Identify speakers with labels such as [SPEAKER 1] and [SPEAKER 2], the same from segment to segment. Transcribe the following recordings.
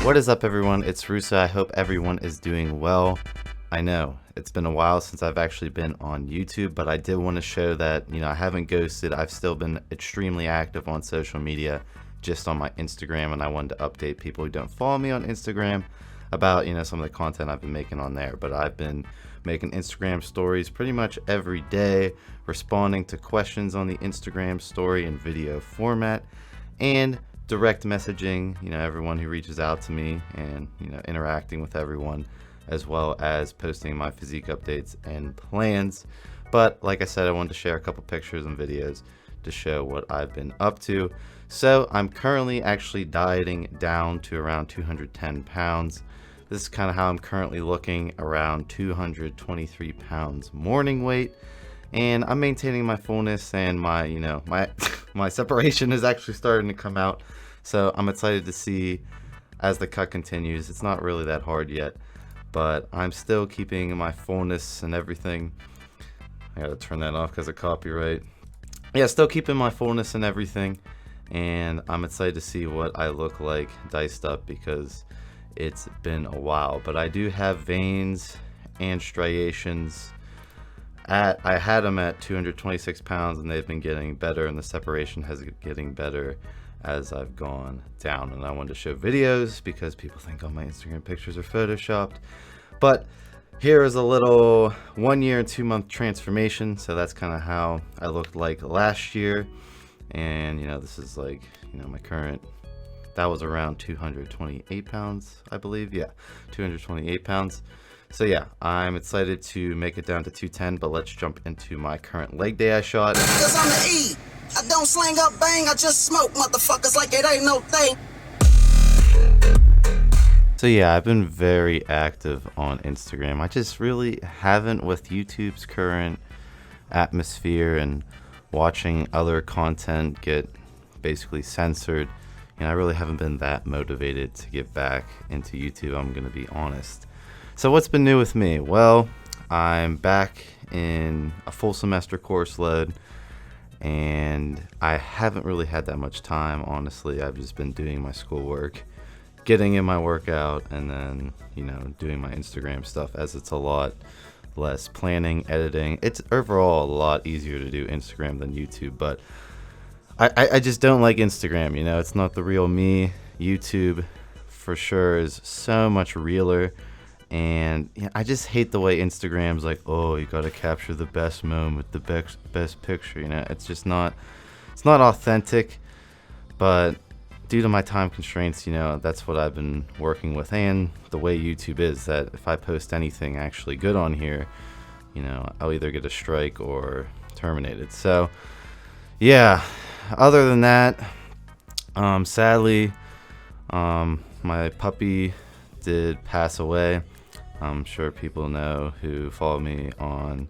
[SPEAKER 1] What is up, everyone? It's Russo. I hope everyone is doing well. I know it's been a while since I've actually been on YouTube, but I did want to show that, I haven't ghosted. I've still been extremely active on social media, just on my Instagram, and I wanted to update people who don't follow me on Instagram about, some of the content I've been making on there. But I've been making Instagram stories pretty much every day, responding to questions on the Instagram story in video format, and direct messaging, everyone who reaches out to me, and, interacting with everyone, as well as posting my physique updates and plans. But like I said, I wanted to share a couple pictures and videos to show what I've been up to. So I'm currently actually dieting down to around 210 pounds. This is kind of how I'm currently looking, around 223 pounds morning weight. And I'm maintaining my fullness, and my, my separation is actually starting to come out. So I'm excited to see as the cut continues. It's not really that hard yet, but I'm still keeping my fullness and everything. I gotta turn that off because of copyright. Yeah, still keeping my fullness and everything. And I'm excited to see what I look like diced up, because it's been a while. But I do have veins and striations. I had them at 226 pounds, and they've been getting better, and the separation has been getting better as I've gone down. And I wanted to show videos because people think all my Instagram pictures are photoshopped. But here is a little 1 year and 2 month transformation. So that's kind of how I looked like last year. And this is like, my current, that was around 228 pounds, I believe. Yeah, 228 pounds. So yeah, I'm excited to make it down to 210, but let's jump into my current leg day I shot.
[SPEAKER 2] Cause I'm the E. I don't slang up bang, I just smoke motherfuckers like it ain't no thing.
[SPEAKER 1] So yeah, I've been very active on Instagram. I just really haven't, with YouTube's current atmosphere and watching other content get basically censored, I really haven't been that motivated to get back into YouTube, I'm gonna be honest. So what's been new with me? Well, I'm back in a full semester course load, and I haven't really had that much time, honestly. I've just been doing my schoolwork, getting in my workout, and then, doing my Instagram stuff, as it's a lot less planning, editing. It's overall a lot easier to do Instagram than YouTube, but I just don't like Instagram, it's not the real me. YouTube, for sure, is so much realer. And I just hate the way Instagram's like, oh, you gotta capture the best moment, the best picture. It's just not, it's not authentic. But due to my time constraints, that's what I've been working with, and the way YouTube is, that if I post anything actually good on here, I'll either get a strike or terminated. So yeah, other than that, sadly, my puppy did pass away. I'm sure people know who follow me on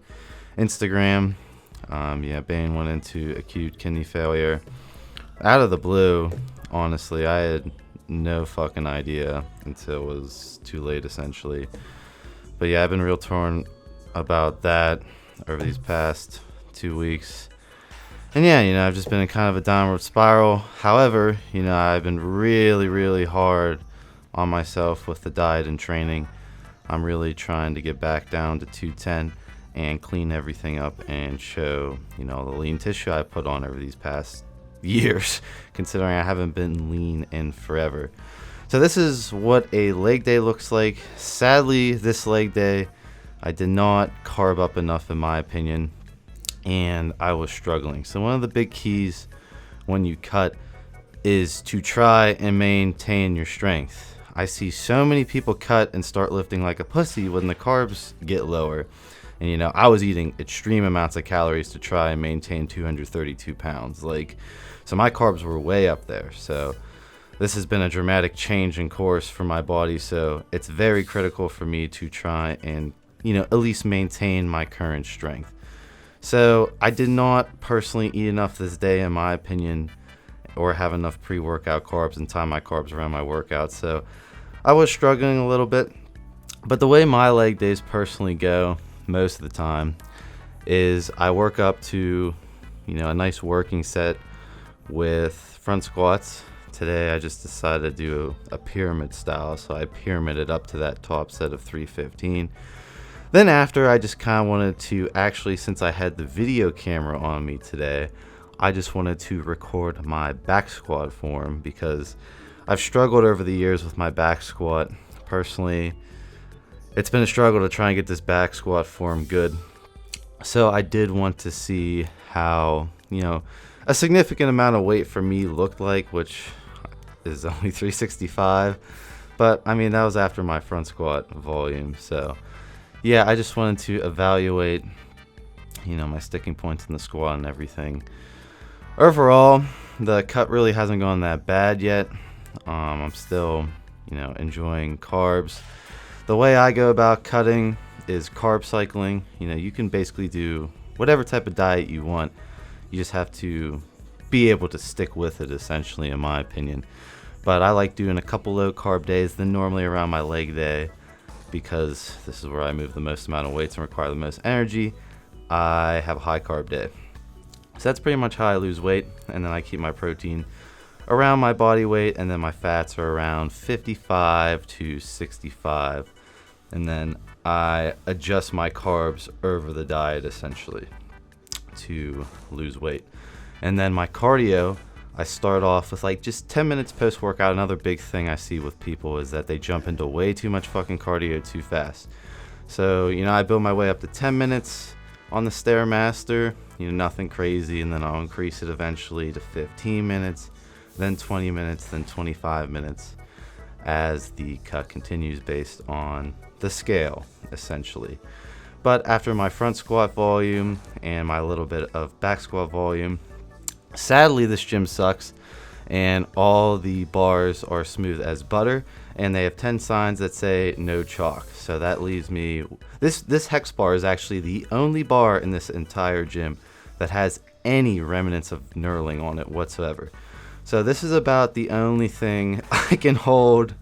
[SPEAKER 1] Instagram. Bane went into acute kidney failure out of the blue. Honestly, I had no fucking idea until it was too late, essentially. But yeah, I've been real torn about that over these past 2 weeks. And yeah, I've just been in kind of a downward spiral. However, I've been really, really hard on myself with the diet and training. I'm really trying to get back down to 210 and clean everything up and show, the lean tissue I put on over these past years, considering I haven't been lean in forever. So this is what a leg day looks like. Sadly, this leg day, I did not carb up enough, in my opinion, and I was struggling. So one of the big keys when you cut is to try and maintain your strength. I see so many people cut and start lifting like a pussy when the carbs get lower. And I was eating extreme amounts of calories to try and maintain 232 pounds. So my carbs were way up there. So this has been a dramatic change in course for my body. So it's very critical for me to try and, at least maintain my current strength. So I did not personally eat enough this day, in my opinion, or have enough pre-workout carbs and time my carbs around my workout. So I was struggling a little bit. But the way my leg days personally go most of the time is I work up to, a nice working set with front squats today I just decided to do a pyramid style, so I pyramided up to that top set of 315. Then after, I just kind of wanted to actually, since I had the video camera on me today, I just wanted to record my back squat form because I've struggled over the years with my back squat. Personally, it's been a struggle to try and get this back squat form good. So I did want to see how, a significant amount of weight for me looked like, which is only 365. But I mean, that was after my front squat volume. So yeah, I just wanted to evaluate, my sticking points in the squat and everything. Overall, the cut really hasn't gone that bad yet. I'm still, enjoying carbs. The way I go about cutting is carb cycling. You can basically do whatever type of diet you want. You just have to be able to stick with it, essentially, in my opinion. But I like doing a couple low carb days, then normally around my leg day, because this is where I move the most amount of weights and require the most energy. I have a high carb day. So that's pretty much how I lose weight, and then I keep my protein around my body weight, and then my fats are around 55 to 65. And then I adjust my carbs over the diet, essentially, to lose weight. And then my cardio, I start off with like just 10 minutes post-workout. Another big thing I see with people is that they jump into way too much fucking cardio too fast. So, I build my way up to 10 minutes on the Stairmaster, nothing crazy, and then I'll increase it eventually to 15 minutes, then 20 minutes, then 25 minutes as the cut continues based on the scale, essentially. But after my front squat volume and my little bit of back squat volume, sadly this gym sucks and all the bars are smooth as butter and they have 10 signs that say no chalk. So that leaves me, this hex bar is actually the only bar in this entire gym that has any remnants of knurling on it whatsoever. So this is about the only thing I can hold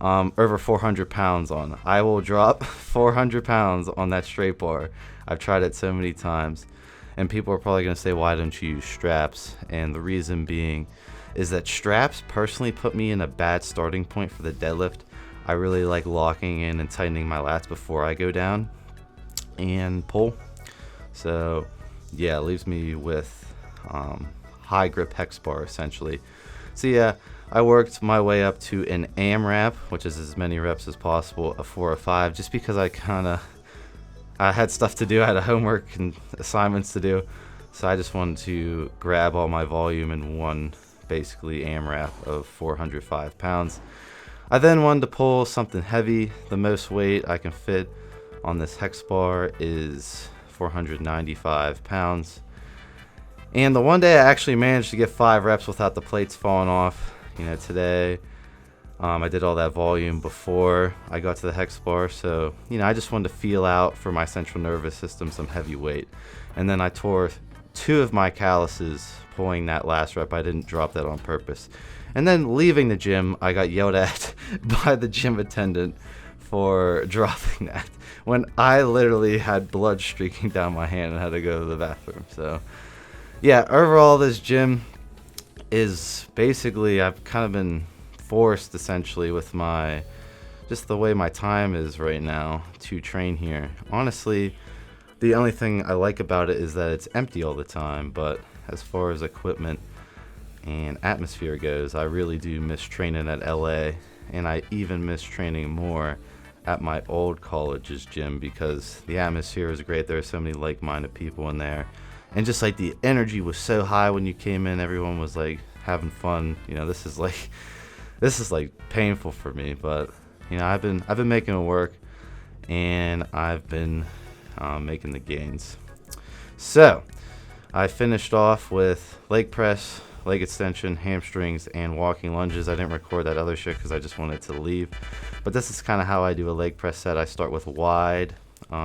[SPEAKER 1] over 400 pounds on. I will drop 400 pounds on that straight bar. I've tried it so many times. And people are probably going to say, why don't you use straps? And the reason being is that straps personally put me in a bad starting point for the deadlift. I really like locking in and tightening my lats before I go down and pull. So yeah, it leaves me with high grip hex bar, essentially. So yeah, I worked my way up to an AMRAP, which is as many reps as possible, a 4 or 5, just because I had stuff to do. I had homework and assignments to do. So I just wanted to grab all my volume in one, basically, AMRAP of 405 pounds. I then wanted to pull something heavy. The most weight I can fit on this hex bar is 495 pounds. And the one day I actually managed to get 5 reps without the plates falling off. Today I did all that volume before I got to the hex bar. So, I just wanted to feel out for my central nervous system some heavy weight. And then I tore 2 of my calluses pulling that last rep. I didn't drop that on purpose. And then leaving the gym, I got yelled at by the gym attendant for dropping that when I literally had blood streaking down my hand and had to go to the bathroom. So yeah, overall this gym is basically, I've kind of been forced essentially with just the way my time is right now to train here. Honestly, the only thing I like about it is that it's empty all the time, but as far as equipment and atmosphere goes, I really do miss training at LA, and I even miss training more at my old college's gym because the atmosphere is great. There are so many like-minded people in there, and just like the energy was so high when you came in. Everyone was like having fun. This is like painful for me, but I've been making it work, and I've been making the gains. So I finished off with leg press, leg extension, hamstrings, and walking lunges. I didn't record that other shit because I just wanted to leave. But this is kind of how I do a leg press set. I start with wide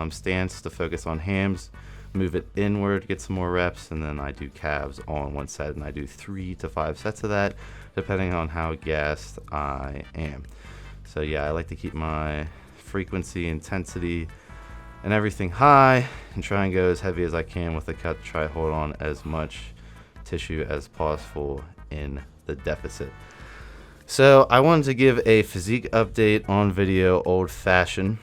[SPEAKER 1] stance to focus on hams, move it inward, get some more reps, and then I do calves all on one set, and I do 3 to 5 sets of that, depending on how gassed I am. So yeah, I like to keep my frequency, intensity, and everything high, and try and go as heavy as I can with the cut to try to hold on as much tissue as possible in the deficit. So I wanted to give a physique update on video, old fashioned,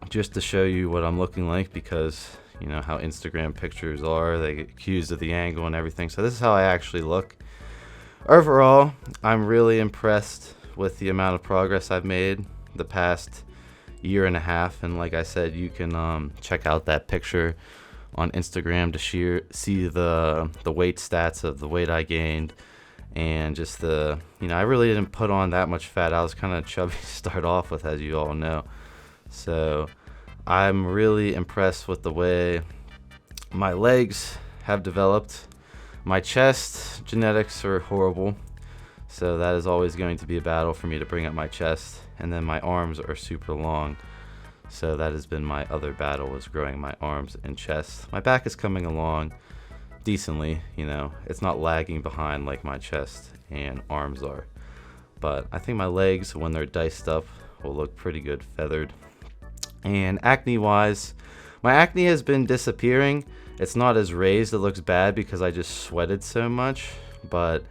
[SPEAKER 1] just to show you what I'm looking like, because you know how Instagram pictures are, they get accused of the angle and everything. So this is how I actually look. Overall, I'm really impressed with the amount of progress I've made the past year and a half, and like I said, you can check out that picture on Instagram to see the weight stats of the weight I gained, and just the, you know, I really didn't put on that much fat. I was kind of chubby to start off with, as you all know. So I'm really impressed with the way my legs have developed. My chest genetics are horrible, so that is always going to be a battle for me to bring up my chest. And then my arms are super long, so that has been my other battle, is growing my arms and chest. My back is coming along decently, you know, it's not lagging behind like my chest and arms are. But I think my legs, when they're diced up, will look pretty good feathered. And acne wise, my acne has been disappearing. It's not as raised, it looks bad because I just sweated so much, but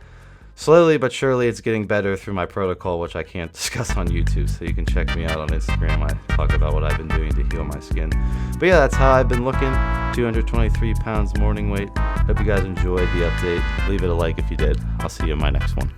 [SPEAKER 1] slowly but surely it's getting better through my protocol, which I can't discuss on YouTube, so you can check me out on Instagram. I talk about what I've been doing to heal my skin. But yeah, that's how I've been looking. 223 pounds morning weight. Hope you guys enjoyed the update. Leave it a like if you did. I'll see you in my next one.